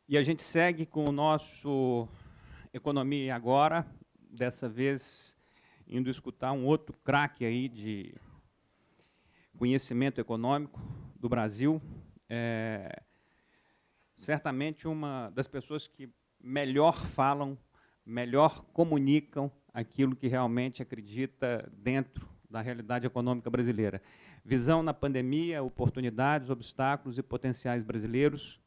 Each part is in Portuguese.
E a gente segue com o nosso Economia Agora, dessa vez indo escutar um outro craque aí de conhecimento econômico do Brasil. Certamente uma das pessoas que melhor falam, melhor comunicam aquilo que realmente acredita dentro da realidade econômica brasileira. Visão na pandemia, oportunidades, obstáculos e potenciais brasileiros.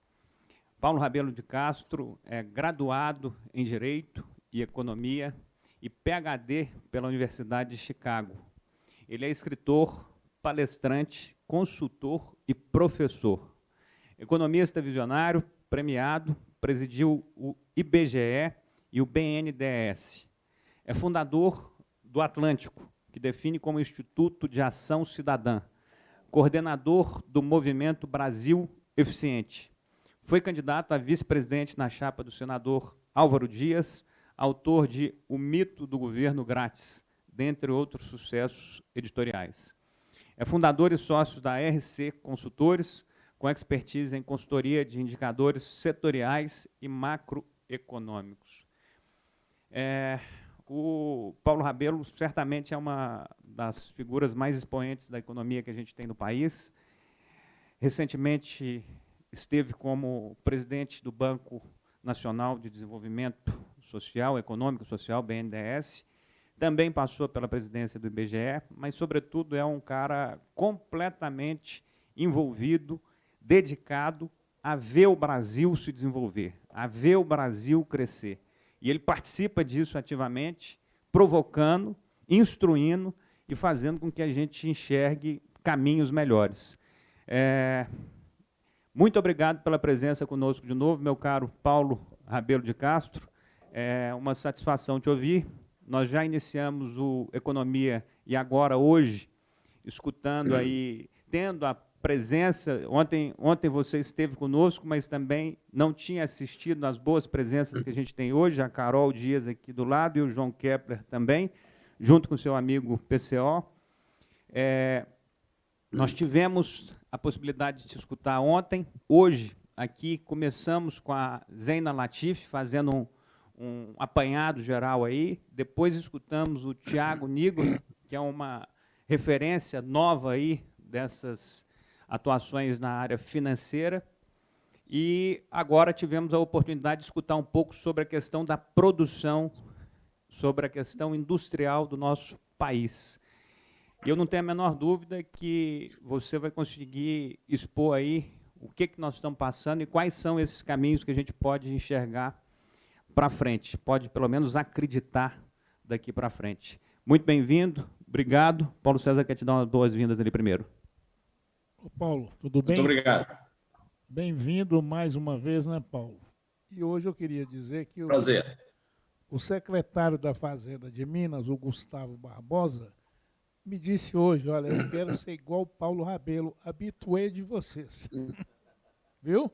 Paulo Rabelo de Castro é graduado em Direito e Economia e PhD pela Universidade de Chicago. Ele é escritor, palestrante, consultor e professor. Economista visionário, premiado, presidiu o IBGE e o BNDES. É fundador do Atlântico, que define como Instituto de Ação Cidadã, coordenador do Movimento Brasil Eficiente. Foi candidato a vice-presidente na chapa do senador Álvaro Dias, autor de O Mito do Governo Grátis, dentre outros sucessos editoriais. É fundador e sócio da RC Consultores, com expertise em consultoria de indicadores setoriais e macroeconômicos. O Paulo Rabelo certamente é uma das figuras mais expoentes da economia que a gente tem no país. Recentemente esteve como presidente do Banco Nacional de Desenvolvimento Social, Econômico e Social, BNDES, também passou pela presidência do IBGE, mas, sobretudo, é um cara completamente envolvido, dedicado a ver o Brasil se desenvolver, a ver o Brasil crescer. E ele participa disso ativamente, provocando, instruindo e fazendo com que a gente enxergue caminhos melhores. Muito obrigado pela presença conosco de novo, meu caro Paulo Rabelo de Castro. É uma satisfação te ouvir. Nós já iniciamos o Economia e Agora, hoje, escutando aí, tendo a presença, ontem você esteve conosco, mas também não tinha assistido às boas presenças que a gente tem hoje, a Carol Dias aqui do lado e o João Kepler também, junto com o seu amigo PCO. Nós tivemos a possibilidade de te escutar ontem. Hoje, aqui, começamos com a Zeina Latif, fazendo um apanhado geral aí. Depois escutamos o Tiago Nigro, que é uma referência nova aí dessas atuações na área financeira. E agora tivemos a oportunidade de escutar um pouco sobre a questão da produção, sobre a questão industrial do nosso país. E eu não tenho a menor dúvida que você vai conseguir expor aí o que nós estamos passando e quais são esses caminhos que a gente pode enxergar para frente, pode pelo menos acreditar daqui para frente. Muito bem-vindo, obrigado. Paulo César quer te dar umas boas-vindas ali primeiro. Ô Paulo, tudo bem? Muito obrigado. Bem-vindo mais uma vez, né, Paulo? E hoje eu queria dizer que Prazer. O secretário da Fazenda de Minas, o Gustavo Barbosa, me disse hoje, olha, eu quero ser igual o Paulo Rabelo, habitué de vocês. Viu?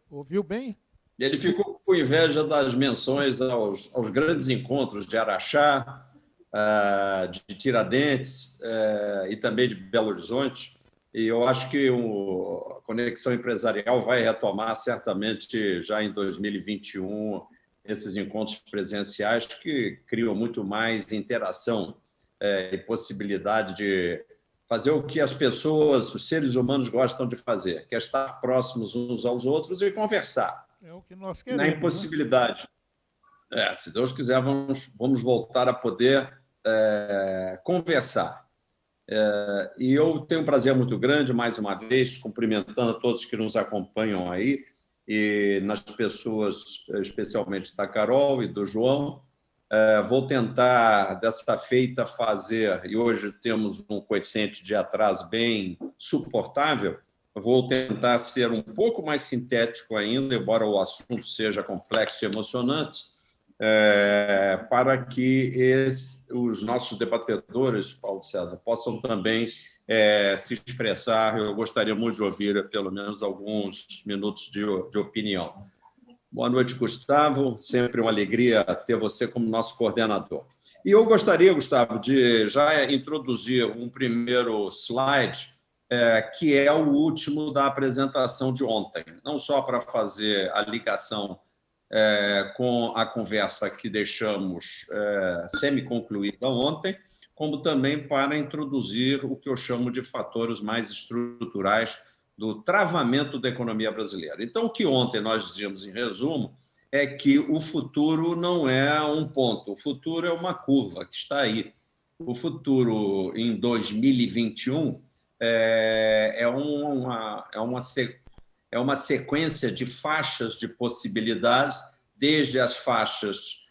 Ouviu bem? Ele ficou com inveja das menções aos grandes encontros de Araxá, de Tiradentes e também de Belo Horizonte. E eu acho que a conexão empresarial vai retomar certamente já em 2021 esses encontros presenciais que criam muito mais interação e possibilidade de fazer o que as pessoas, os seres humanos gostam de fazer, que é estar próximos uns aos outros e conversar. É o que nós queremos. Na impossibilidade. Né? Se Deus quiser, vamos voltar a poder conversar. E eu tenho um prazer muito grande, mais uma vez, cumprimentando a todos que nos acompanham aí, e nas pessoas, especialmente da Carol e do João. Vou tentar, dessa feita, fazer, e hoje temos um coeficiente de atraso bem suportável, vou tentar ser um pouco mais sintético ainda, embora o assunto seja complexo e emocionante, para que os nossos debatedores, Paulo César, possam também se expressar. Eu gostaria muito de ouvir, pelo menos, alguns minutos de opinião. Boa noite, Gustavo. Sempre uma alegria ter você como nosso coordenador. E eu gostaria, Gustavo, de já introduzir um primeiro slide que é o último da apresentação de ontem, não só para fazer a ligação com a conversa que deixamos semi-concluída ontem, como também para introduzir o que eu chamo de fatores mais estruturais do travamento da economia brasileira. Então, o que ontem nós dizíamos, em resumo, é que o futuro não é um ponto, o futuro é uma curva que está aí. O futuro, em 2021, é uma sequência de faixas de possibilidades, desde as faixas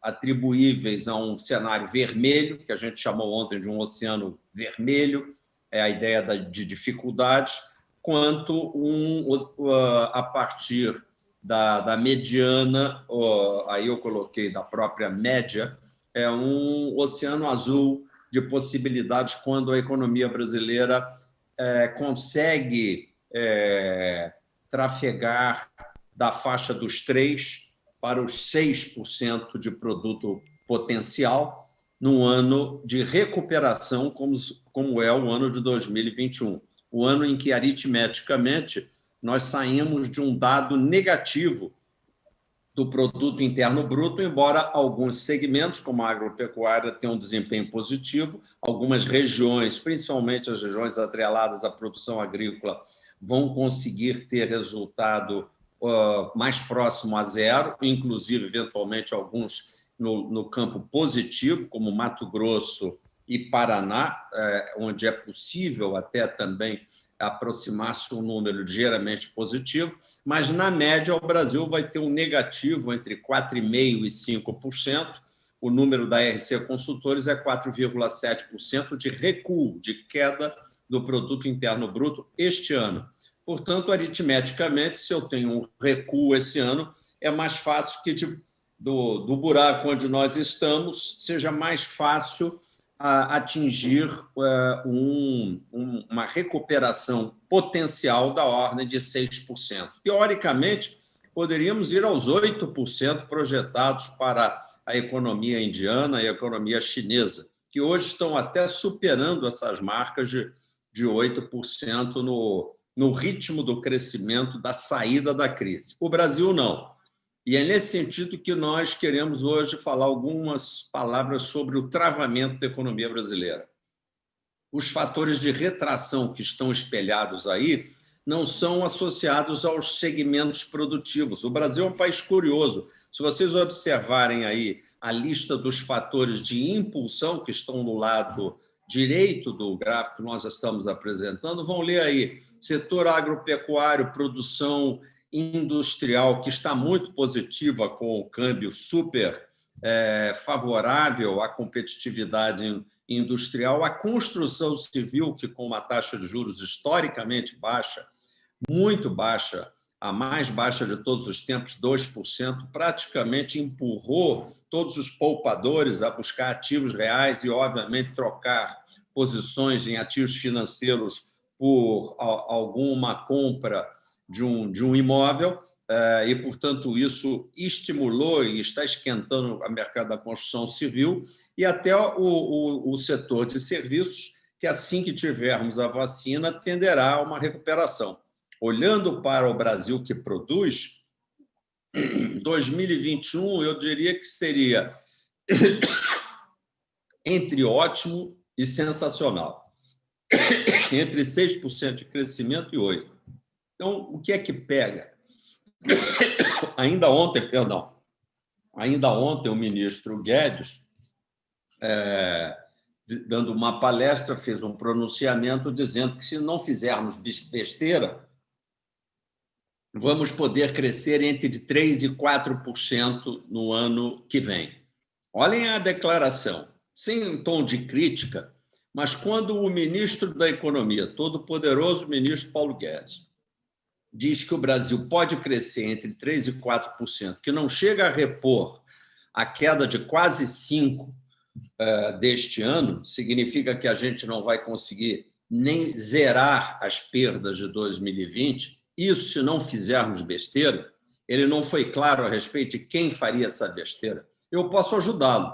atribuíveis a um cenário vermelho, que a gente chamou ontem de um oceano vermelho, é a ideia de dificuldades, quanto a partir da mediana, aí eu coloquei da própria média, é um oceano azul de possibilidades quando a economia brasileira consegue trafegar da faixa dos 3% para os 6% de produto potencial num ano de recuperação, como é o ano de 2021, o ano em que, aritmeticamente, nós saímos de um dado negativo do produto interno bruto, embora alguns segmentos, como a agropecuária, tenham um desempenho positivo, algumas regiões, principalmente as regiões atreladas à produção agrícola, vão conseguir ter resultado mais próximo a zero, inclusive, eventualmente, alguns no campo positivo, como Mato Grosso e Paraná, onde é possível até também aproximar-se um número ligeiramente positivo, mas, na média, o Brasil vai ter um negativo entre 4,5% e 5%. O número da RC Consultores é 4,7% de recuo, de queda do produto interno bruto este ano. Portanto, aritmeticamente, se eu tenho um recuo esse ano, é mais fácil que do buraco onde nós estamos seja mais fácil atingir uma recuperação potencial da ordem de 6%. Teoricamente, poderíamos ir aos 8% projetados para a economia indiana e a economia chinesa, que hoje estão até superando essas marcas de 8% no ritmo do crescimento da saída da crise. O Brasil não. E é nesse sentido que nós queremos hoje falar algumas palavras sobre o travamento da economia brasileira. Os fatores de retração que estão espelhados aí não são associados aos segmentos produtivos. O Brasil é um país curioso. Se vocês observarem aí a lista dos fatores de impulsão que estão no lado direito do gráfico que nós estamos apresentando, vão ler aí setor agropecuário, produção industrial, que está muito positiva, com o câmbio super favorável à competitividade industrial, a construção civil, que com uma taxa de juros historicamente baixa, muito baixa, a mais baixa de todos os tempos, 2%, praticamente empurrou todos os poupadores a buscar ativos reais e, obviamente, trocar posições em ativos financeiros por alguma compra de um imóvel, e, portanto, isso estimulou e está esquentando o mercado da construção civil e até o setor de serviços, que, assim que tivermos a vacina, tenderá a uma recuperação. Olhando para o Brasil que produz, 2021, eu diria que seria entre ótimo e sensacional, entre 6% de crescimento e 8%. Então, o que é que pega? Ainda ontem, o ministro Guedes, dando uma palestra, fez um pronunciamento dizendo que, se não fizermos besteira, vamos poder crescer entre 3% e 4% no ano que vem. Olhem a declaração, sem um tom de crítica, mas quando o ministro da Economia, todo-poderoso ministro Paulo Guedes, diz que o Brasil pode crescer entre 3% e 4%, que não chega a repor a queda de quase 5% deste ano, significa que a gente não vai conseguir nem zerar as perdas de 2020, isso se não fizermos besteira. Ele não foi claro a respeito de quem faria essa besteira. Eu posso ajudá-lo.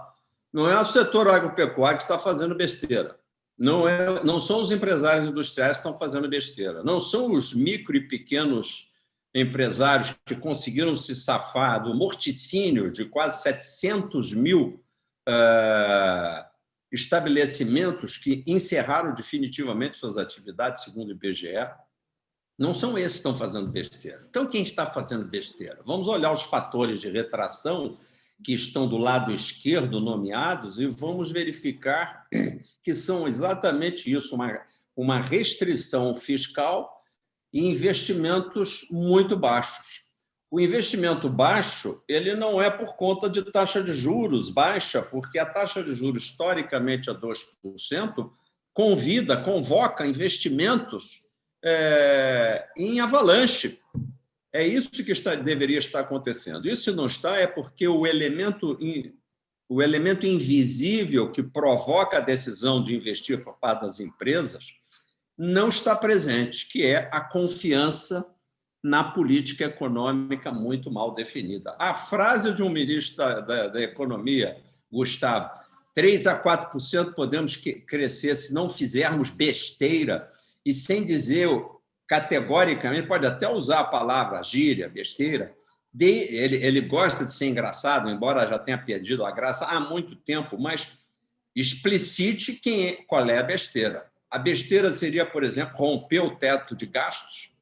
Não é o setor agropecuário que está fazendo besteira. Não são os empresários industriais que estão fazendo besteira, não são os micro e pequenos empresários que conseguiram se safar do morticínio de quase 700 mil estabelecimentos que encerraram definitivamente suas atividades, segundo o IBGE. Não são esses que estão fazendo besteira. Então, quem está fazendo besteira? Vamos olhar os fatores de retração que estão do lado esquerdo nomeados e vamos verificar que são exatamente isso, uma restrição fiscal e investimentos muito baixos. O investimento baixo ele não é por conta de taxa de juros baixa, porque a taxa de juros, historicamente, a 2%, convoca investimentos em avalanche. É isso que deveria estar acontecendo. Isso não está, é porque o elemento invisível que provoca a decisão de investir por parte das empresas não está presente, que é a confiança na política econômica muito mal definida. A frase de um ministro da Economia, Gustavo, 3% a 4% podemos crescer se não fizermos besteira, e sem dizer categoricamente, pode até usar a palavra gíria, besteira, ele gosta de ser engraçado, embora já tenha perdido a graça há muito tempo, mas explicite qual é a besteira. A besteira seria, por exemplo, romper o teto de gastos.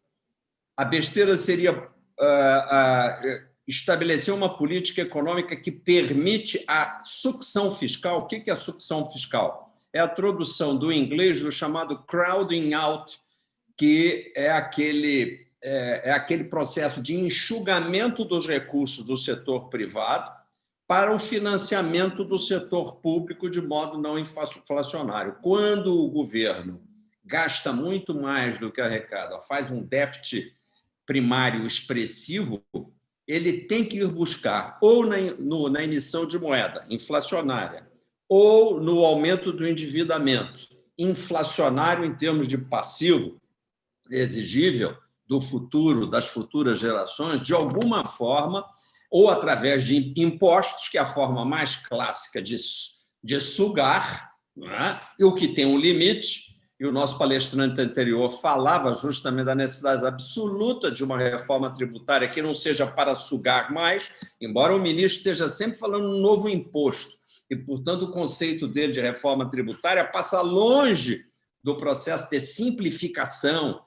A besteira seria estabelecer uma política econômica que permite a sucção fiscal. O que é a sucção fiscal? É a tradução do inglês do chamado crowding out, que é aquele processo de enxugamento dos recursos do setor privado para o financiamento do setor público de modo não inflacionário. Quando o governo gasta muito mais do que arrecada, faz um déficit primário expressivo, ele tem que ir buscar ou na emissão de moeda inflacionária ou no aumento do endividamento inflacionário em termos de passivo exigível do futuro, das futuras gerações, de alguma forma, ou através de impostos, que é a forma mais clássica de sugar, não é? E o que tem um limite, e o nosso palestrante anterior falava justamente da necessidade absoluta de uma reforma tributária que não seja para sugar mais, embora o ministro esteja sempre falando um novo imposto, e, portanto, o conceito dele de reforma tributária passa longe do processo de simplificação,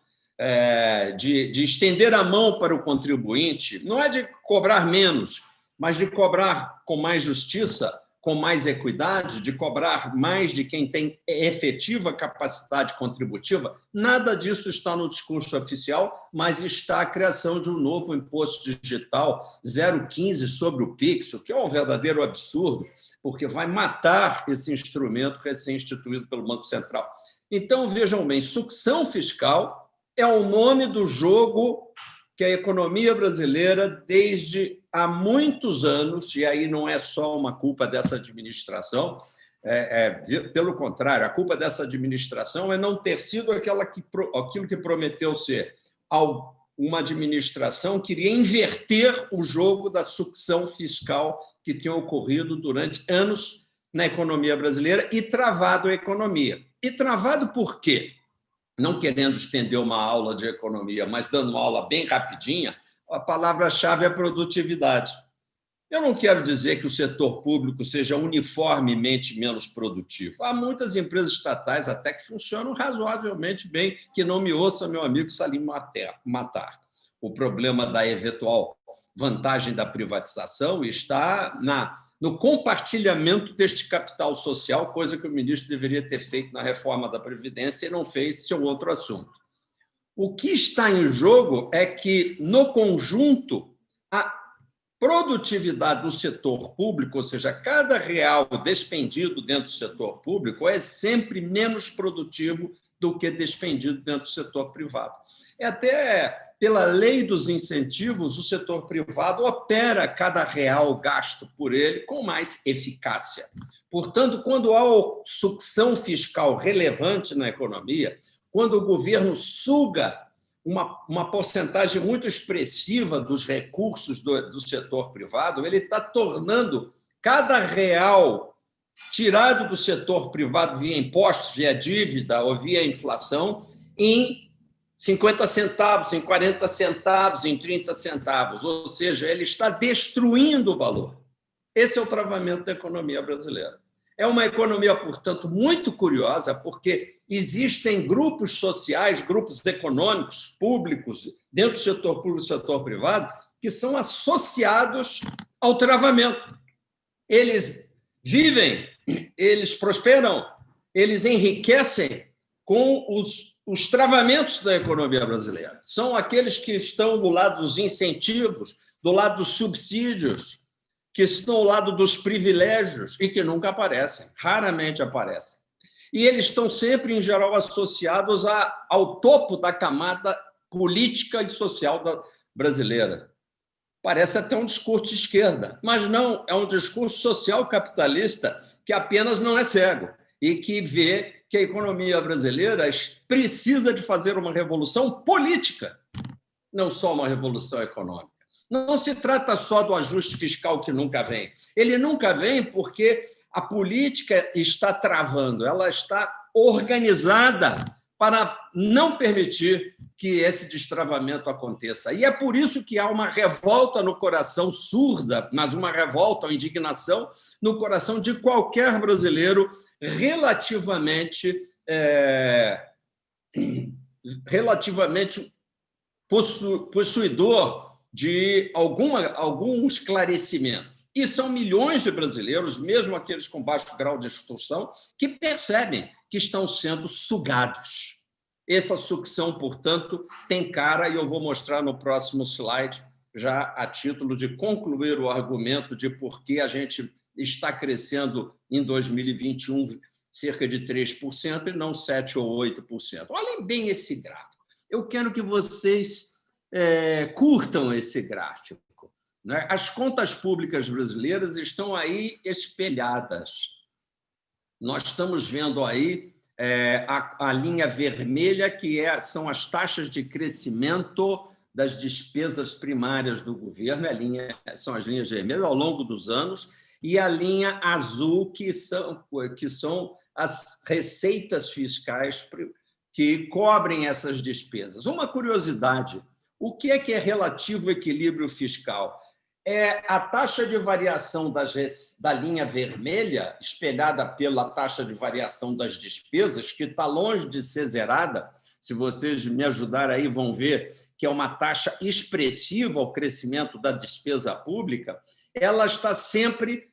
de estender a mão para o contribuinte, não é de cobrar menos, mas de cobrar com mais justiça, com mais equidade, de cobrar mais de quem tem efetiva capacidade contributiva. Nada disso está no discurso oficial, mas está a criação de um novo imposto digital 0,15 sobre o Pix, o que é um verdadeiro absurdo, porque vai matar esse instrumento recém-instituído pelo Banco Central. Então, vejam bem, sucção fiscal é o nome do jogo que a economia brasileira, desde há muitos anos, e aí não é só uma culpa dessa administração, pelo contrário, a culpa dessa administração é não ter sido aquilo que prometeu ser. Uma administração queria inverter o jogo da sucção fiscal que tinha ocorrido durante anos na economia brasileira e travado a economia. E travado por quê? Não querendo estender uma aula de economia, mas dando uma aula bem rapidinha, a palavra-chave é produtividade. Eu não quero dizer que o setor público seja uniformemente menos produtivo. Há muitas empresas estatais até que funcionam razoavelmente bem, que não me ouça meu amigo Salim Matar. O problema da eventual vantagem da privatização está no compartilhamento deste capital social, coisa que o ministro deveria ter feito na reforma da Previdência e não fez, esse é um outro assunto. O que está em jogo é que, no conjunto, a produtividade do setor público, ou seja, cada real despendido dentro do setor público é sempre menos produtivo do que despendido dentro do setor privado. Até pela lei dos incentivos, o setor privado opera cada real gasto por ele com mais eficácia. Portanto, quando há sucção fiscal relevante na economia, quando o governo suga uma porcentagem muito expressiva dos recursos do setor privado, ele está tornando cada real tirado do setor privado via impostos, via dívida ou via inflação, em 50 centavos, em 40 centavos, em 30 centavos. Ou seja, ele está destruindo o valor. Esse é o travamento da economia brasileira. É uma economia, portanto, muito curiosa, porque existem grupos sociais, grupos econômicos, públicos, dentro do setor público e do setor privado, que são associados ao travamento. Eles vivem, eles prosperam, eles enriquecem com os travamentos da economia brasileira. São aqueles que estão do lado dos incentivos, do lado dos subsídios, que estão ao lado dos privilégios e que nunca aparecem, raramente aparecem. E eles estão sempre, em geral, associados ao topo da camada política e social brasileira. Parece até um discurso de esquerda, mas não, é um discurso social capitalista que apenas não é cego e que vê que a economia brasileira precisa de fazer uma revolução política, não só uma revolução econômica. Não se trata só do ajuste fiscal que nunca vem. Ele nunca vem porque a política está travando, ela está organizada para não permitir que esse destravamento aconteça. E é por isso que há uma revolta no coração, surda, mas uma revolta, uma indignação no coração de qualquer brasileiro relativamente possuidor de algum esclarecimento. E são milhões de brasileiros, mesmo aqueles com baixo grau de instrução, que percebem que estão sendo sugados. Essa sucção, portanto, tem cara, e eu vou mostrar no próximo slide, já a título de concluir o argumento de por que a gente está crescendo em 2021 cerca de 3% e não 7% ou 8%. Olhem bem esse gráfico. Eu quero que vocês curtam esse gráfico. Né? As contas públicas brasileiras estão aí espelhadas. Nós estamos vendo aí a linha vermelha, que são as taxas de crescimento das despesas primárias do governo, são as linhas vermelhas ao longo dos anos, e a linha azul, que são as receitas fiscais que cobrem essas despesas. Uma curiosidade: o que é relativo equilíbrio fiscal? É a taxa de variação da linha vermelha, espelhada pela taxa de variação das despesas, que está longe de ser zerada. Se vocês me ajudarem aí, vão ver que é uma taxa expressiva ao crescimento da despesa pública. Ela está sempre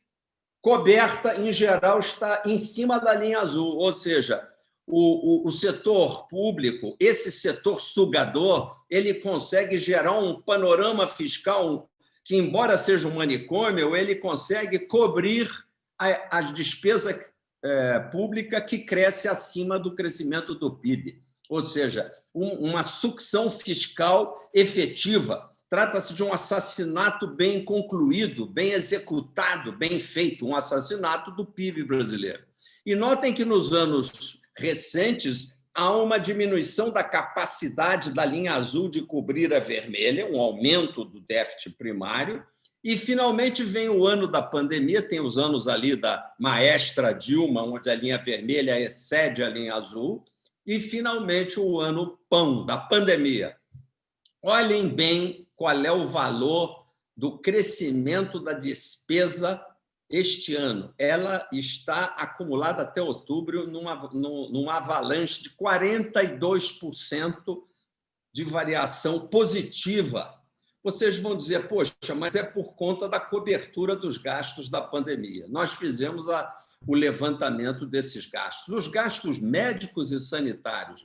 coberta, em geral, está em cima da linha azul, ou seja, o setor público, esse setor sugador, ele consegue gerar um panorama fiscal que, embora seja um manicômio, ele consegue cobrir a despesa pública que cresce acima do crescimento do PIB. Ou seja, uma sucção fiscal efetiva. Trata-se de um assassinato bem concluído, bem executado, bem feito, um assassinato do PIB brasileiro. E notem que, nos anos recentes, há uma diminuição da capacidade da linha azul de cobrir a vermelha, um aumento do déficit primário, e, finalmente, vem o ano da pandemia, tem os anos ali da maestra Dilma, onde a linha vermelha excede a linha azul, e, finalmente, o ano pão, da pandemia. Olhem bem qual é o valor do crescimento da despesa este ano. Ela está acumulada até outubro num avalanche de 42% de variação positiva. Vocês vão dizer, poxa, mas é por conta da cobertura dos gastos da pandemia. Nós fizemos o levantamento desses gastos. Os gastos médicos e sanitários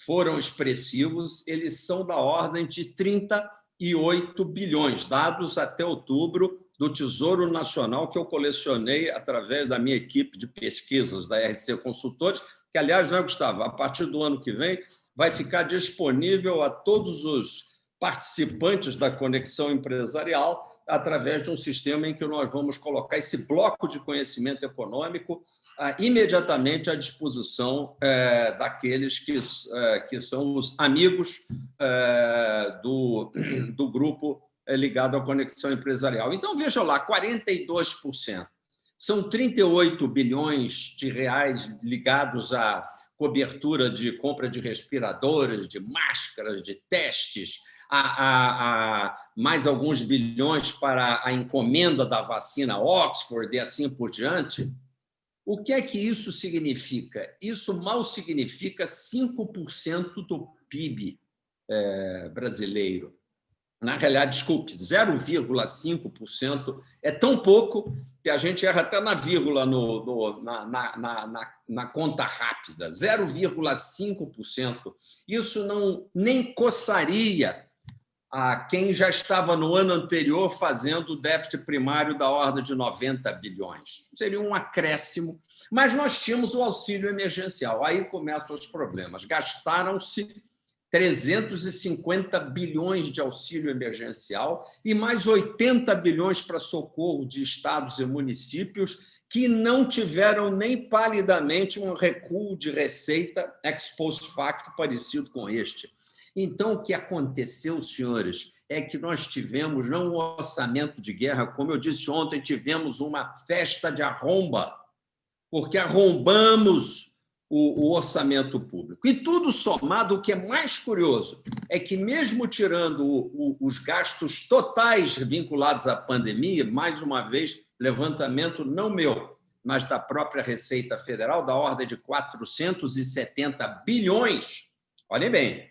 foram expressivos, eles são da ordem de 38 bilhões, dados até outubro do Tesouro Nacional, que eu colecionei através da minha equipe de pesquisas da RC Consultores, que, aliás, né, Gustavo, a partir do ano que vem, vai ficar disponível a todos os participantes da Conexão Empresarial através de um sistema em que nós vamos colocar esse bloco de conhecimento econômico imediatamente à disposição daqueles que são os amigos do grupo ligado à Conexão Empresarial. Então, veja lá, 42%. São 38 bilhões de reais ligados à cobertura de compra de respiradores, de máscaras, de testes, a mais alguns bilhões para a encomenda da vacina Oxford e assim por diante. O que é que isso significa? Isso mal significa 5% do PIB brasileiro. Na realidade, desculpe, 0,5% é tão pouco que a gente erra até na vírgula na conta rápida. 0,5%. Isso não nem coçaria a quem já estava no ano anterior fazendo déficit primário da ordem de 90 bilhões. Seria um acréscimo, mas nós tínhamos o auxílio emergencial. Aí começam os problemas. Gastaram-se 350 bilhões de auxílio emergencial e mais 80 bilhões para socorro de estados e municípios que não tiveram nem palidamente um recuo de receita ex post facto parecido com este. Então, o que aconteceu, senhores, é que nós tivemos, não um orçamento de guerra, como eu disse ontem, tivemos uma festa de arromba, porque arrombamos o orçamento público. E tudo somado, o que é mais curioso é que, mesmo tirando os gastos totais vinculados à pandemia, mais uma vez, levantamento não meu, mas da própria Receita Federal, da ordem de 470 bilhões, olhem bem,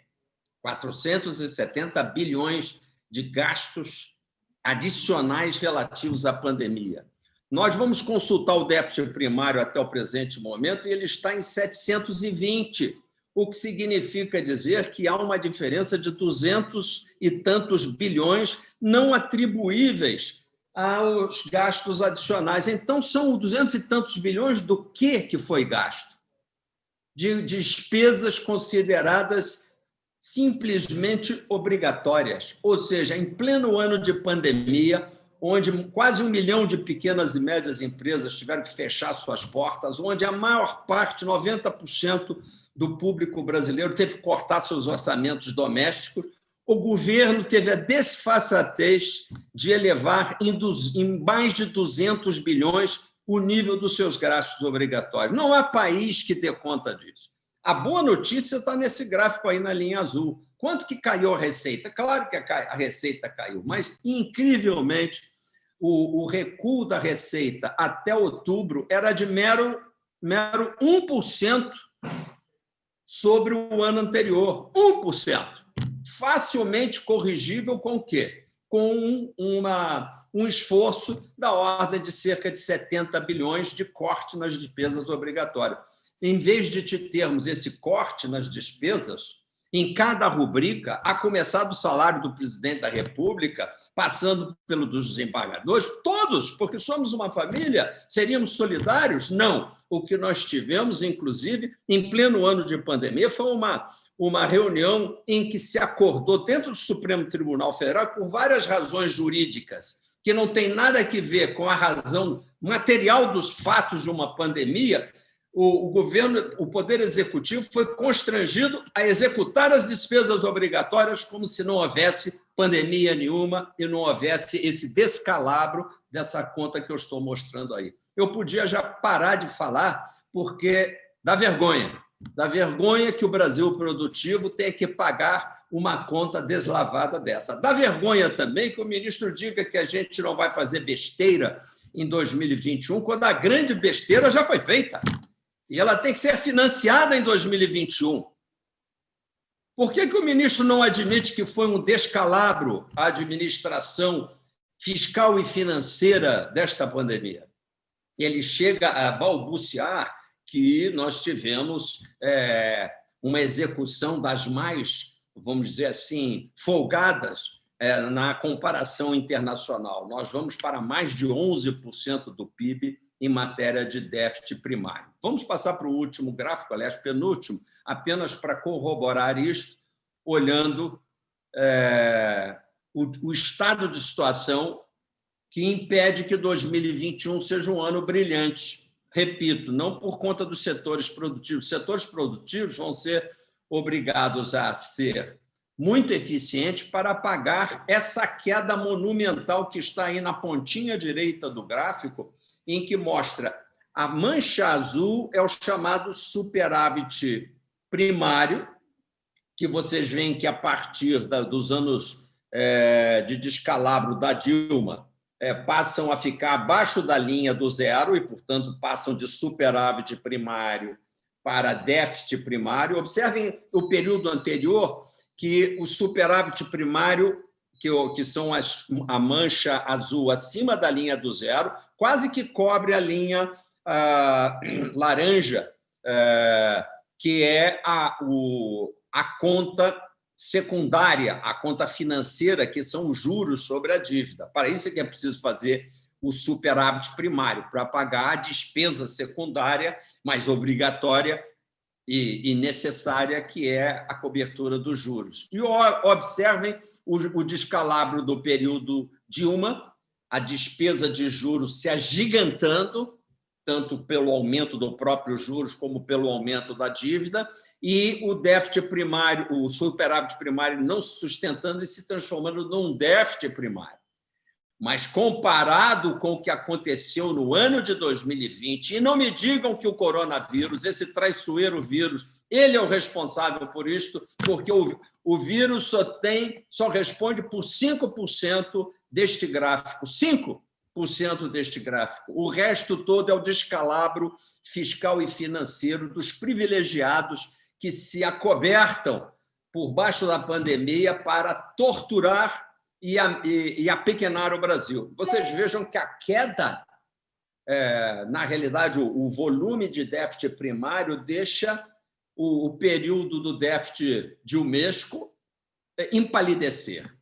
470 bilhões de gastos adicionais relativos à pandemia. Nós vamos consultar o déficit primário até o presente momento e ele está em 720, o que significa dizer que há uma diferença de 200 e tantos bilhões não atribuíveis aos gastos adicionais. Então, são 200 e tantos bilhões do que foi gasto? De despesas consideradas simplesmente obrigatórias, ou seja, em pleno ano de pandemia, onde quase 1 milhão de pequenas e médias empresas tiveram que fechar suas portas, onde a maior parte, 90% do público brasileiro teve que cortar seus orçamentos domésticos, o governo teve a desfaçatez de elevar em mais de 200 bilhões o nível dos seus gastos obrigatórios. Não há país que dê conta disso. A boa notícia está nesse gráfico aí na linha azul. Quanto que caiu a receita? Claro que a receita caiu, mas, incrivelmente, o recuo da receita até outubro era de mero 1% sobre o ano anterior. 1%. Facilmente corrigível com o quê? Com um esforço da ordem de cerca de 70 bilhões de corte nas despesas obrigatórias. Em vez de termos esse corte nas despesas, em cada rubrica, a começar do salário do presidente da República, passando pelo dos desembargadores, todos, porque somos uma família, seríamos solidários? Não. O que nós tivemos, inclusive, em pleno ano de pandemia, foi uma reunião em que se acordou dentro do Supremo Tribunal Federal, por várias razões jurídicas, que não tem nada a ver com a razão material dos fatos de uma pandemia. O governo, o Poder Executivo, foi constrangido a executar as despesas obrigatórias como se não houvesse pandemia nenhuma e não houvesse esse descalabro dessa conta que eu estou mostrando aí. Eu podia já parar de falar, porque dá vergonha que o Brasil produtivo tenha que pagar uma conta deslavada dessa. Dá vergonha também que o ministro diga que a gente não vai fazer besteira em 2021, quando a grande besteira já foi feita. E ela tem que ser financiada em 2021. Por que o ministro não admite que foi um descalabro a administração fiscal e financeira desta pandemia? Ele chega a balbuciar que nós tivemos uma execução das mais, vamos dizer assim, folgadas na comparação internacional. Nós vamos para mais de 11% do PIB em matéria de déficit primário. Vamos passar para o último gráfico, aliás, penúltimo, apenas para corroborar isto, olhando o estado de situação que impede que 2021 seja um ano brilhante. Repito, não por conta dos setores produtivos. Os setores produtivos vão ser obrigados a ser muito eficientes para pagar essa queda monumental que está aí na pontinha direita do gráfico, em que mostra a mancha azul é o chamado superávit primário, que vocês veem que, a partir dos anos de descalabro da Dilma, passam a ficar abaixo da linha do zero e, portanto, passam de superávit primário para déficit primário. Observem o período anterior, que o superávit primário, que são a mancha azul acima da linha do zero, quase que cobre a linha laranja, que é a conta secundária, a conta financeira, que são os juros sobre a dívida. Para isso é que é preciso fazer o superávit primário, para pagar a despesa secundária, mais obrigatória e necessária, que é a cobertura dos juros. E observem o descalabro do período Dilma, a despesa de juros se agigantando, tanto pelo aumento do próprio juros como pelo aumento da dívida, e o déficit primário, o superávit primário não se sustentando e se transformando num déficit primário. Mas, comparado com o que aconteceu no ano de 2020, e não me digam que o coronavírus, esse traiçoeiro vírus, ele é o responsável por isto, porque o vírus só responde por 5% deste gráfico. 5% deste gráfico. O resto todo é o descalabro fiscal e financeiro dos privilegiados que se acobertam por baixo da pandemia para torturar e apequenar o Brasil. Vocês vejam que a queda, na realidade, o volume de déficit primário deixa o período do déficit dilmesco empalidecer.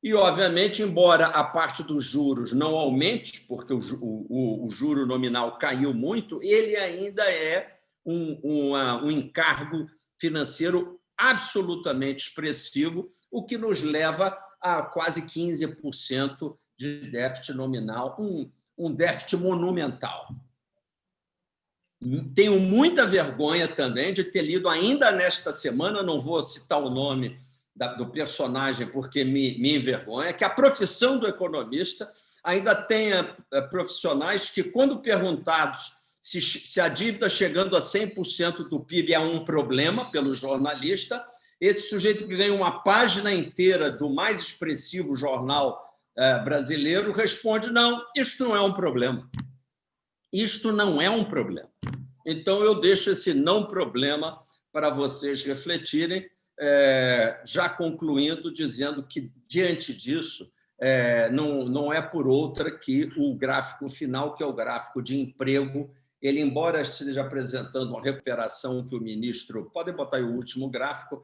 E, obviamente, embora a parte dos juros não aumente, porque o juro nominal caiu muito, ele ainda é um encargo financeiro absolutamente expressivo, o que nos leva a quase 15% de déficit nominal, um déficit monumental. Tenho muita vergonha também de ter lido ainda nesta semana, não vou citar o nome do personagem porque me envergonha, que a profissão do economista ainda tenha profissionais que, quando perguntados se a dívida chegando a 100% do PIB é um problema pelo jornalista, esse sujeito que ganha uma página inteira do mais expressivo jornal brasileiro responde: não, isto não é um problema. Isto não é um problema. Então, eu deixo esse não problema para vocês refletirem, já concluindo, dizendo que, diante disso, não é por outra que o gráfico final, que é o gráfico de emprego, ele, embora esteja apresentando uma recuperação que o ministro, podem botar aí o último gráfico,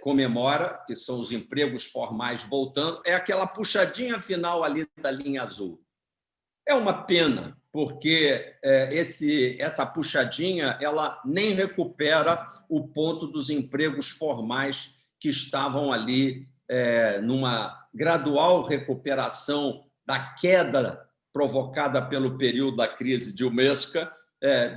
comemora, que são os empregos formais voltando, é aquela puxadinha final ali da linha azul. É uma pena, porque essa puxadinha ela nem recupera o ponto dos empregos formais que estavam ali numa gradual recuperação da queda provocada pelo período da crise dilmesca.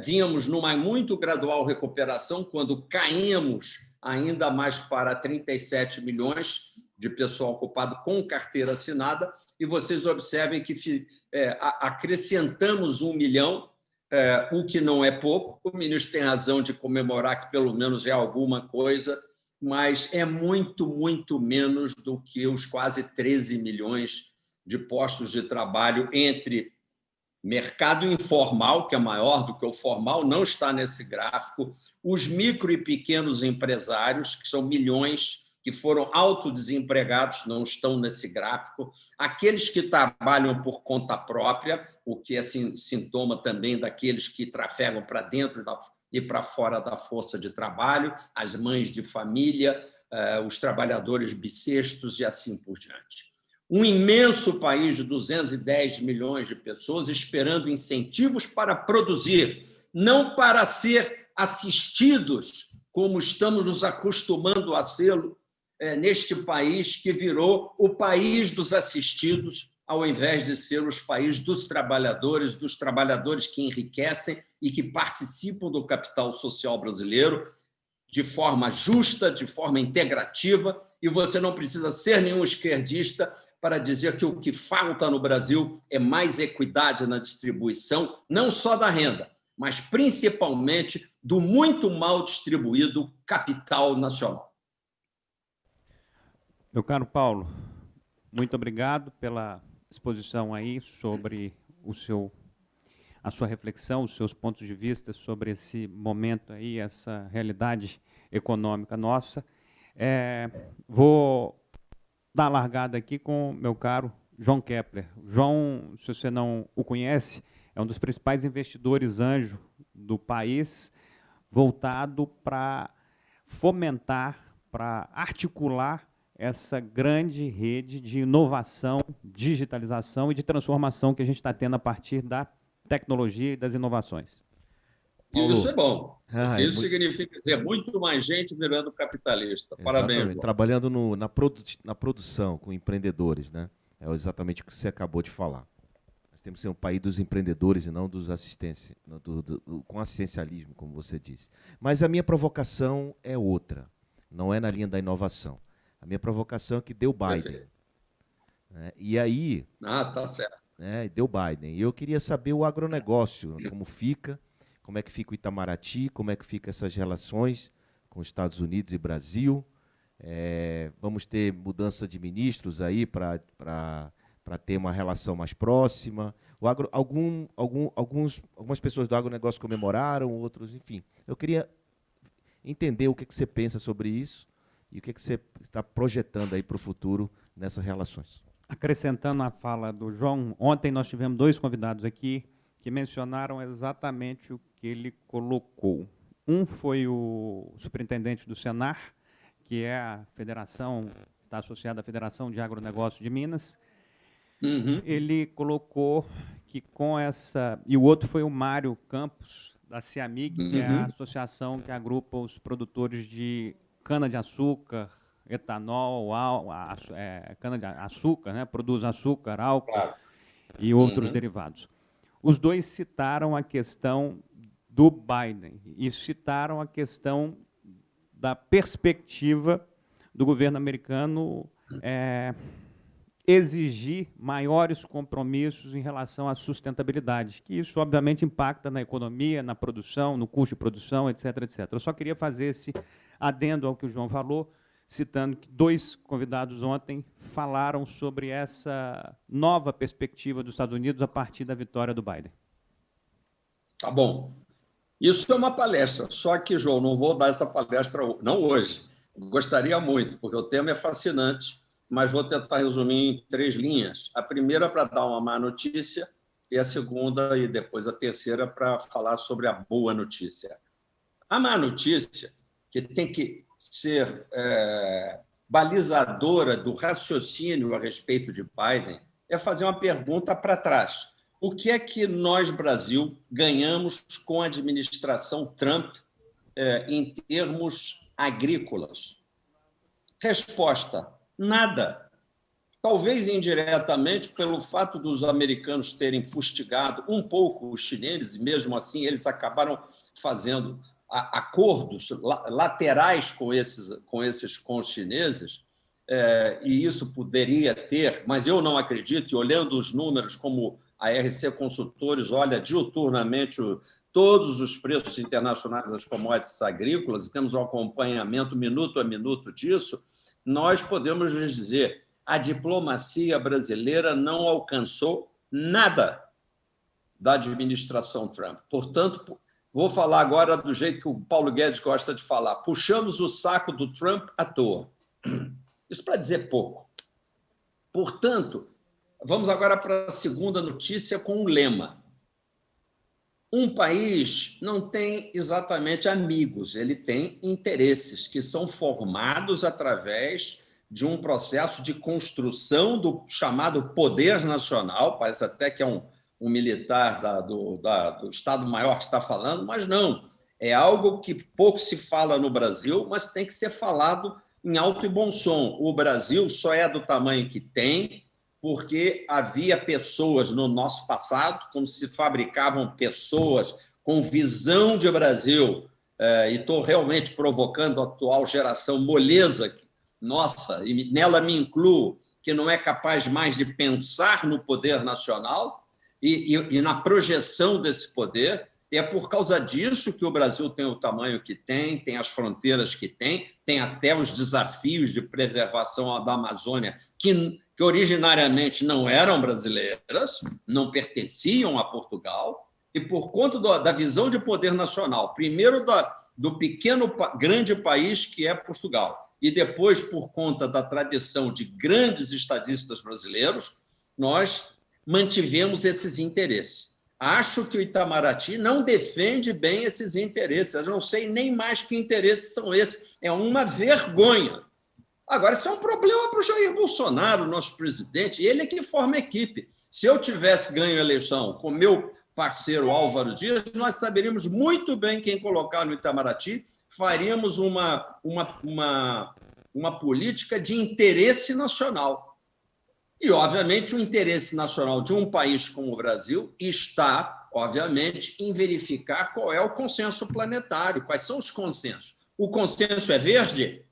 Vínhamos numa muito gradual recuperação quando caímos ainda mais para 37 milhões de pessoal ocupado com carteira assinada, e vocês observem que acrescentamos 1 milhão, o que não é pouco. O ministro tem razão de comemorar que pelo menos é alguma coisa, mas é muito, muito menos do que os quase 13 milhões de postos de trabalho entre mercado informal, que é maior do que o formal, não está nesse gráfico, os micro e pequenos empresários, que são milhões, que foram autodesempregados, não estão nesse gráfico, aqueles que trabalham por conta própria, o que é sintoma também daqueles que trafegam para dentro e para fora da força de trabalho, as mães de família, os trabalhadores bissextos e assim por diante. Um imenso país de 210 milhões de pessoas esperando incentivos para produzir, não para ser assistidos, como estamos nos acostumando a ser neste país que virou o país dos assistidos, ao invés de ser os países dos trabalhadores que enriquecem e que participam do capital social brasileiro de forma justa, de forma integrativa, e você não precisa ser nenhum esquerdista para dizer que o que falta no Brasil é mais equidade na distribuição, não só da renda, mas principalmente do muito mal distribuído capital nacional. Meu caro Paulo, muito obrigado pela exposição aí sobre a sua reflexão, os seus pontos de vista sobre esse momento aí, essa realidade econômica nossa. Vou dar a largada aqui com o meu caro João Kepler. João, se você não o conhece, é um dos principais investidores anjo do país, voltado para fomentar, para articular essa grande rede de inovação, digitalização e de transformação que a gente está tendo a partir da tecnologia e das inovações. Paulo, isso é bom. Isso significa ter muito mais gente virando capitalista. Parabéns. Exatamente. Trabalhando na produção com empreendedores, né? É exatamente o que você acabou de falar. Nós temos que ser um país dos empreendedores e não dos com assistencialismo, como você disse. Mas a minha provocação é outra. Não é na linha da inovação. A minha provocação é que deu Biden. Né? E aí... tá certo. Deu Biden. E eu queria saber o agronegócio, como é que fica o Itamaraty, como é que ficam essas relações com os Estados Unidos e Brasil. Vamos ter mudança de ministros aí para ter uma relação mais próxima. Algumas pessoas do agronegócio comemoraram, outros, enfim. Eu queria entender o que você pensa sobre isso e o que você está projetando aí para o futuro nessas relações. Acrescentando a fala do João, ontem nós tivemos 2 convidados aqui que mencionaram exatamente o que ele colocou. Um foi o superintendente do Senar, que é a federação, está associada à Federação de Agronegócio de Minas. Ele colocou que com essa... E o outro foi o Mário Campos, da CIAMIG, que é a associação que agrupa os produtores de cana-de-açúcar, etanol, cana-de-açúcar, né? Produz açúcar, álcool e outros derivados. Os dois citaram a questão do Biden e citaram a questão da perspectiva do governo americano exigir maiores compromissos em relação à sustentabilidade, que isso, obviamente, impacta na economia, na produção, no custo de produção, etc., etc. Eu só queria fazer esse adendo ao que o João falou, citando que 2 convidados ontem falaram sobre essa nova perspectiva dos Estados Unidos a partir da vitória do Biden. Tá bom. Isso é uma palestra, só que, João, não vou dar essa palestra não hoje. Gostaria muito, porque o tema é fascinante, mas vou tentar resumir em 3 linhas. A primeira para dar uma má notícia e a segunda e depois a terceira para falar sobre a boa notícia. A má notícia, que tem que ser balizadora do raciocínio a respeito de Biden, é fazer uma pergunta para trás. O que é que nós, Brasil, ganhamos com a administração Trump em termos agrícolas? Resposta: nada. Talvez indiretamente pelo fato dos americanos terem fustigado um pouco os chineses, e mesmo assim eles acabaram fazendo acordos laterais com os chineses, e isso poderia ter, mas eu não acredito, e olhando os números como a RC Consultores olha diuturnamente todos os preços internacionais das commodities agrícolas, e temos um acompanhamento minuto a minuto disso, nós podemos dizer: a diplomacia brasileira não alcançou nada da administração Trump. Portanto, vou falar agora do jeito que o Paulo Guedes gosta de falar: puxamos o saco do Trump à toa. Isso para dizer pouco. Portanto, vamos agora para a segunda notícia com um lema. Um país não tem exatamente amigos, ele tem interesses que são formados através de um processo de construção do chamado poder nacional. Parece até que é um militar do Estado-Maior que está falando, mas não. É algo que pouco se fala no Brasil, mas tem que ser falado em alto e bom som. O Brasil só é do tamanho que tem porque havia pessoas no nosso passado, como se fabricavam pessoas com visão de Brasil, e estou realmente provocando a atual geração moleza, nossa, e nela me incluo, que não é capaz mais de pensar no poder nacional e na projeção desse poder. E é por causa disso que o Brasil tem o tamanho que tem as fronteiras que tem até os desafios de preservação da Amazônia, que originariamente não eram brasileiras, não pertenciam a Portugal, e por conta da visão de poder nacional, primeiro do pequeno, grande país que é Portugal, e depois por conta da tradição de grandes estadistas brasileiros, nós mantivemos esses interesses. Acho que o Itamaraty não defende bem esses interesses. Eu não sei nem mais que interesses são esses. É uma vergonha. Agora, isso é um problema para o Jair Bolsonaro, nosso presidente. Ele é que forma a equipe. Se eu tivesse ganho a eleição com meu parceiro Álvaro Dias, nós saberíamos muito bem quem colocar no Itamaraty, faríamos uma política de interesse nacional. E, obviamente, o interesse nacional de um país como o Brasil está, obviamente, em verificar qual é o consenso planetário, quais são os consensos. O consenso é verde?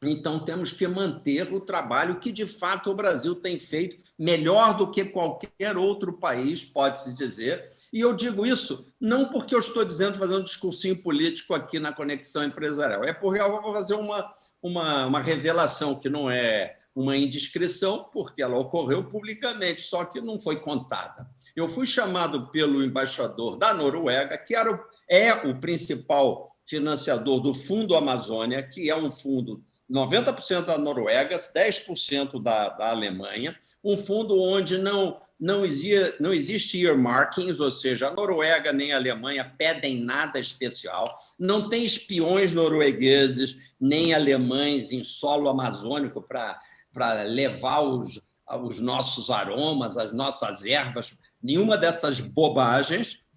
Então, temos que manter o trabalho que, de fato, o Brasil tem feito melhor do que qualquer outro país, pode-se dizer. E eu digo isso não porque eu estou fazendo um discursinho político aqui na Conexão Empresarial, é porque eu vou fazer uma revelação que não é uma indiscrição, porque ela ocorreu publicamente, só que não foi contada. Eu fui chamado pelo embaixador da Noruega, que é o principal financiador do Fundo Amazônia, que é um fundo 90% da Noruega, 10% da Alemanha, um fundo onde não existe earmarkings, ou seja, a Noruega nem a Alemanha pedem nada especial, não tem espiões noruegueses nem alemães em solo amazônico para levar os nossos aromas, as nossas ervas, nenhuma dessas bobagens.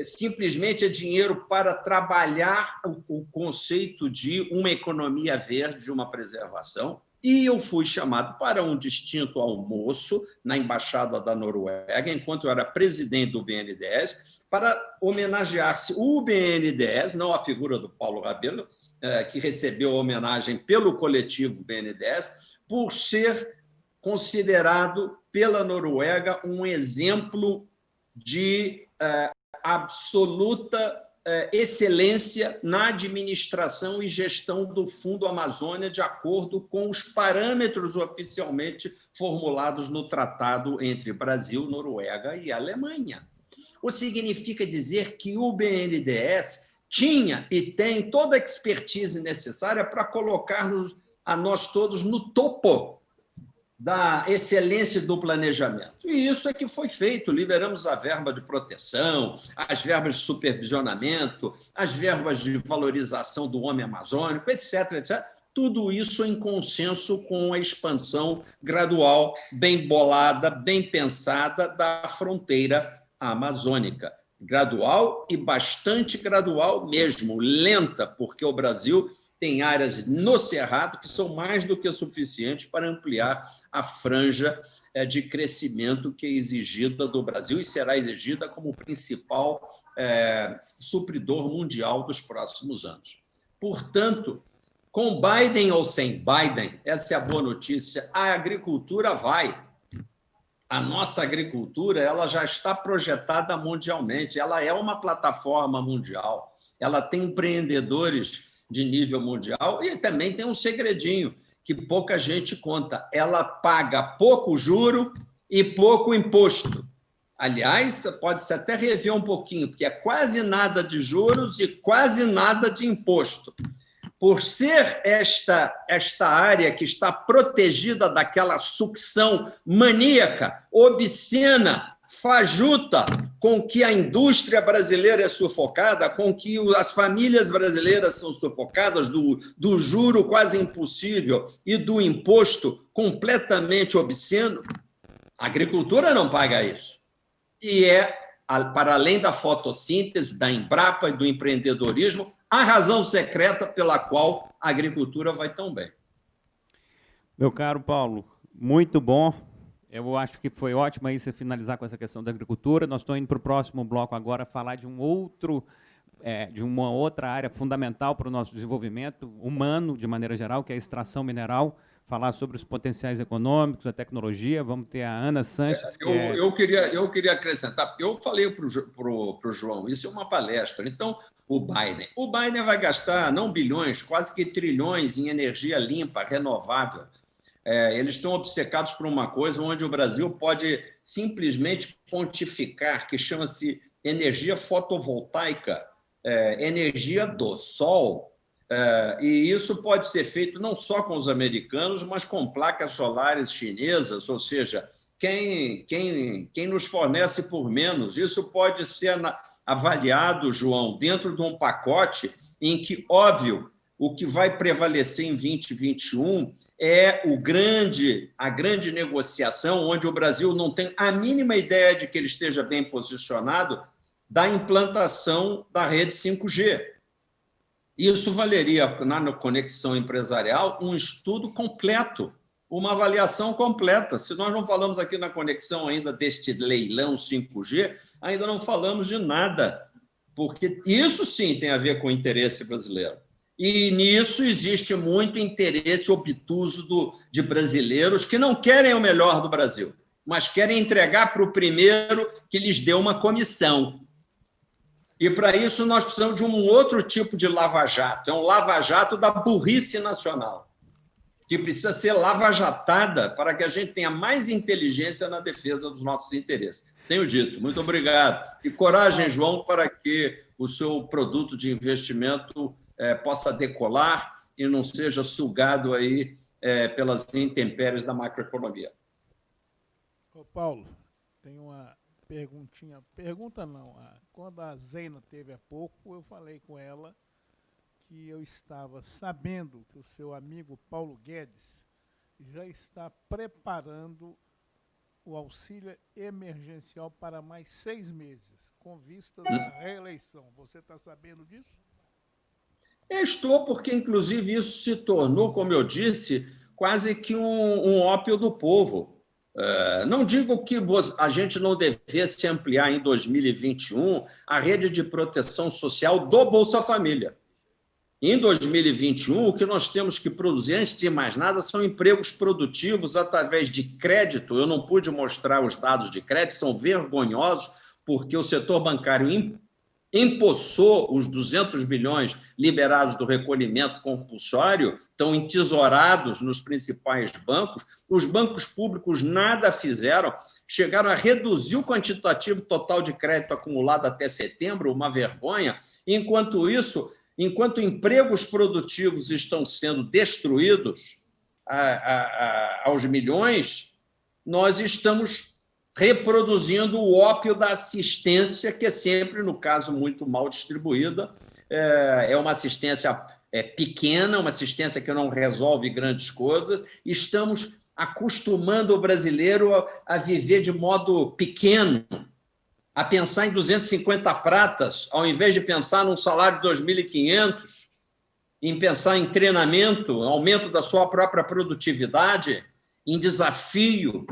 Simplesmente é dinheiro para trabalhar o conceito de uma economia verde, de uma preservação. E eu fui chamado para um distinto almoço na Embaixada da Noruega, enquanto eu era presidente do BNDES, para homenagear-se o BNDES, não a figura do Paulo Rabelo, que recebeu a homenagem pelo coletivo BNDES, por ser considerado pela Noruega um exemplo de absoluta excelência na administração e gestão do Fundo Amazônia, de acordo com os parâmetros oficialmente formulados no tratado entre Brasil, Noruega e Alemanha. O que significa dizer que o BNDES tinha e tem toda a expertise necessária para colocar-nos a nós todos no topo da excelência do planejamento. E isso é que foi feito. Liberamos a verba de proteção, as verbas de supervisionamento, as verbas de valorização do homem amazônico, etc., etc. Tudo isso em consenso com a expansão gradual, bem bolada, bem pensada da fronteira amazônica. Gradual e bastante gradual mesmo, lenta, porque o Brasil tem áreas no Cerrado que são mais do que suficientes para ampliar a franja de crescimento que é exigida do Brasil e será exigida como principal supridor mundial dos próximos anos. Portanto, com Biden ou sem Biden, essa é a boa notícia, a agricultura vai. A nossa agricultura ela já está projetada mundialmente, ela é uma plataforma mundial, ela tem empreendedores de nível mundial, e também tem um segredinho que pouca gente conta. Ela paga pouco juro e pouco imposto. Aliás, pode-se até rever um pouquinho, porque é quase nada de juros e quase nada de imposto. Por ser esta área que está protegida daquela sucção maníaca, obscena, fajuta, com que a indústria brasileira é sufocada, com que as famílias brasileiras são sufocadas, do juro quase impossível e do imposto completamente obsceno, a agricultura não paga isso. E para além da fotossíntese, da Embrapa e do empreendedorismo, a razão secreta pela qual a agricultura vai tão bem. Meu caro Paulo, muito bom. Eu acho que foi ótimo aí você finalizar com essa questão da agricultura. Nós estamos indo para o próximo bloco agora falar de de uma outra área fundamental para o nosso desenvolvimento humano, de maneira geral, que é a extração mineral. falar sobre os potenciais econômicos, a tecnologia. Vamos ter a Ana Sanches. Eu queria acrescentar, porque eu falei para o João, isso é uma palestra. Então, o Biden vai gastar não bilhões, quase que trilhões em energia limpa, renovável. Eles estão obcecados por uma coisa onde o Brasil pode simplesmente pontificar, que chama-se energia fotovoltaica, energia do sol. E isso pode ser feito não só com os americanos, mas com placas solares chinesas, ou seja, quem nos fornece por menos. Isso pode ser avaliado, João, dentro de um pacote em que, óbvio, o que vai prevalecer em 2021 é a grande negociação, onde o Brasil não tem a mínima ideia de que ele esteja bem posicionado, da implantação da rede 5G. Isso valeria, na conexão empresarial, um estudo completo, uma avaliação completa. Se nós não falamos aqui na conexão ainda deste leilão 5G, ainda não falamos de nada, porque isso sim tem a ver com o interesse brasileiro. E nisso existe muito interesse obtuso de brasileiros que não querem o melhor do Brasil, mas querem entregar para o primeiro que lhes deu uma comissão. E, para isso, nós precisamos de um outro tipo de lava-jato. É um lava-jato da burrice nacional, que precisa ser lava-jatada para que a gente tenha mais inteligência na defesa dos nossos interesses. Tenho dito. Muito obrigado. E coragem, João, para que o seu produto de investimento possa decolar e não seja sugado aí pelas intempéries da macroeconomia. Ô, Paulo, tem uma perguntinha. Pergunta não. Quando a Zeina teve há pouco, eu falei com ela que eu estava sabendo que o seu amigo Paulo Guedes já está preparando o auxílio emergencial para mais 6 meses, com vistas à reeleição. Você está sabendo disso? Estou, porque, inclusive, isso se tornou, como eu disse, quase que um ópio do povo. Não digo que a gente não devesse ampliar em 2021 a rede de proteção social do Bolsa Família. Em 2021, o que nós temos que produzir, antes de mais nada, são empregos produtivos através de crédito. Eu não pude mostrar os dados de crédito, são vergonhosos, porque o setor bancário empossou os 200 bilhões liberados do recolhimento compulsório, estão entesourados nos principais bancos. Os bancos públicos nada fizeram, chegaram a reduzir o quantitativo total de crédito acumulado até setembro, uma vergonha. Enquanto isso, enquanto empregos produtivos estão sendo destruídos aos milhões, nós estamos reproduzindo o ópio da assistência, que é sempre, no caso, muito mal distribuída. É uma assistência pequena, uma assistência que não resolve grandes coisas. Estamos acostumando o brasileiro a viver de modo pequeno, a pensar em 250 pratas, ao invés de pensar num salário de 2.500, em pensar em treinamento, aumento da sua própria produtividade, em desafio.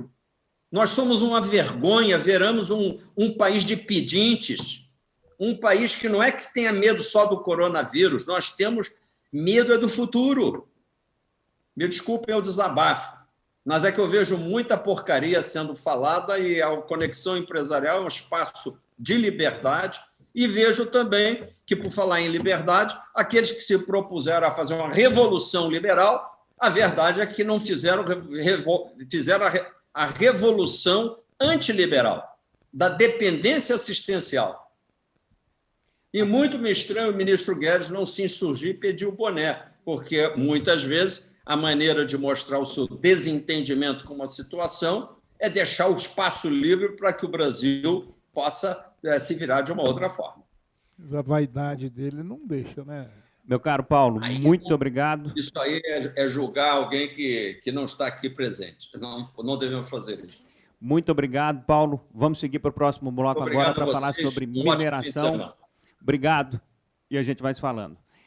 Nós somos uma vergonha, viramos um país de pedintes, um país que não é que tenha medo só do coronavírus, nós temos medo do futuro. Me desculpem o desabafo, mas é que eu vejo muita porcaria sendo falada e a conexão empresarial é um espaço de liberdade e vejo também que, por falar em liberdade, aqueles que se propuseram a fazer uma revolução liberal, a verdade é que não fizeram a revolução antiliberal, da dependência assistencial. E muito me estranha o ministro Guedes não se insurgir e pedir o boné, porque, muitas vezes, a maneira de mostrar o seu desentendimento com uma situação é deixar o espaço livre para que o Brasil possa se virar de uma outra forma. Mas a vaidade dele não deixa, né? Meu caro Paulo, muito obrigado. Isso aí é julgar alguém que não está aqui presente. Não devemos fazer isso. Muito obrigado, Paulo. Vamos seguir para o próximo bloco agora para falar sobre mineração. Obrigado. E a gente vai se falando.